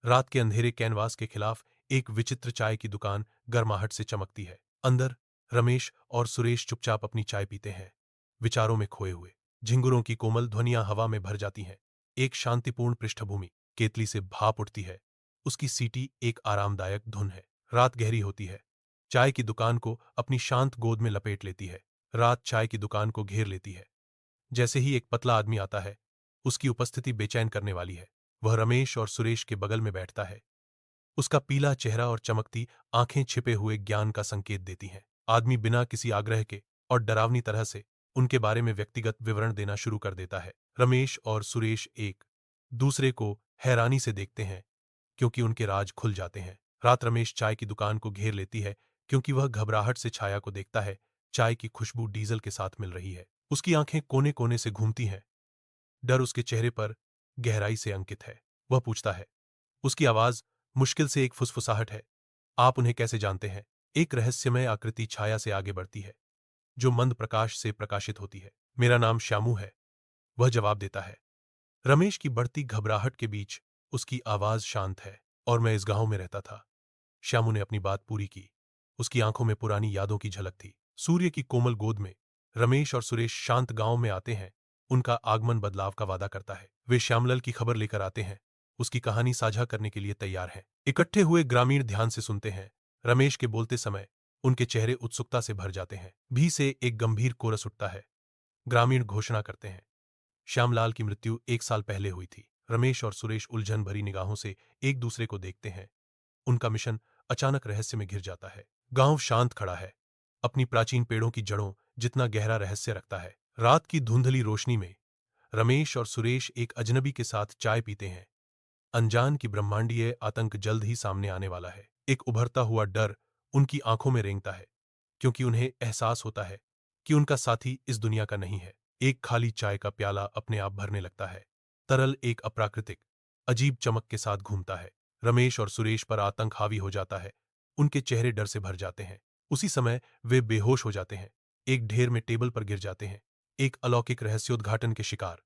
रात के अंधेरे कैनवास के खिलाफ एक विचित्र चाय की दुकान गर्माहट से चमकती है। अंदर रमेश और सुरेश चुपचाप अपनी चाय पीते हैं, विचारों में खोए हुए। झिंगुरों की कोमल ध्वनियां हवा में भर जाती हैं। एक शांतिपूर्ण पृष्ठभूमि केतली से भाप उठती है। उसकी सीटी एक आरामदायक धुन है। रात गहरी होती है। चाय की दुकान को अपनी शांत गोद में लपेट लेती है। रात चाय की दुकान को घेर लेती है। जैसे ही एक पतला आदमी आता है, उसकी उपस्थिति बेचैन करने वाली है। वह रमेश और सुरेश के बगल में बैठता है। उसका पीला चेहरा और चमकती आंखें छिपे हुए ज्ञान का संकेत देती हैं। आदमी बिना किसी आग्रह के और डरावनी तरह से उनके बारे में व्यक्तिगत विवरण देना शुरू कर देता है। रमेश और सुरेश एक दूसरे को हैरानी से देखते हैं, क्योंकि उनके राज खुल जाते हैं। रात रमेश चाय की दुकान को घेर लेती है, क्योंकि वह घबराहट से छाया को देखता है। चाय की खुशबू डीजल के साथ मिल रही है। उसकी आंखें कोने कोने से घूमती हैं। डर उसके चेहरे पर गहराई से अंकित है। वह पूछता है। उसकी आवाज मुश्किल से एक फुसफुसाहट है। आप उन्हें कैसे जानते हैं? एक रहस्यमय आकृति छाया से आगे बढ़ती है, जो मंद प्रकाश से प्रकाशित होती है। मेरा नाम श्यामू है, वह जवाब देता है। रमेश की बढ़ती घबराहट के बीच उसकी आवाज शांत है। और मैं इस गांव में रहता था। श्यामू ने अपनी बात पूरी की। उसकी आंखों में पुरानी यादों की झलक थी। सूर्य की कोमल गोद में रमेश और सुरेश शांत गांव में आते हैं। उनका आगमन बदलाव का वादा करता है। वे श्यामलाल की खबर लेकर आते हैं, उसकी कहानी साझा करने के लिए तैयार हैं। इकट्ठे हुए ग्रामीण ध्यान से सुनते हैं। रमेश के बोलते समय उनके चेहरे उत्सुकता से भर जाते हैं। भी से एक गंभीर कोरस उठता है। ग्रामीण घोषणा करते हैं। श्यामलाल की मृत्यु 1 साल पहले हुई थी। रमेश और सुरेश उलझन भरी निगाहों से एक दूसरे को देखते हैं। उनका मिशन अचानक रहस्य में घिर जाता है। गांव शांत खड़ा है, अपनी प्राचीन पेड़ों की जड़ों जितना गहरा रहस्य रखता है। रात की धुंधली रोशनी में रमेश और सुरेश एक अजनबी के साथ चाय पीते हैं। अनजान की ब्रह्मांडीय आतंक जल्द ही सामने आने वाला है। एक उभरता हुआ डर उनकी आंखों में रेंगता है, क्योंकि उन्हें एहसास होता है कि उनका साथी इस दुनिया का नहीं है। एक खाली चाय का प्याला अपने आप भरने लगता है। तरल एक अप्राकृतिक अजीब चमक के साथ घूमता है। रमेश और सुरेश पर आतंक हावी हो जाता है। उनके चेहरे डर से भर जाते हैं। उसी समय वे बेहोश हो जाते हैं। एक ढेर में टेबल पर गिर जाते हैं। एक अलौकिक रहस्योद्घाटन के शिकार।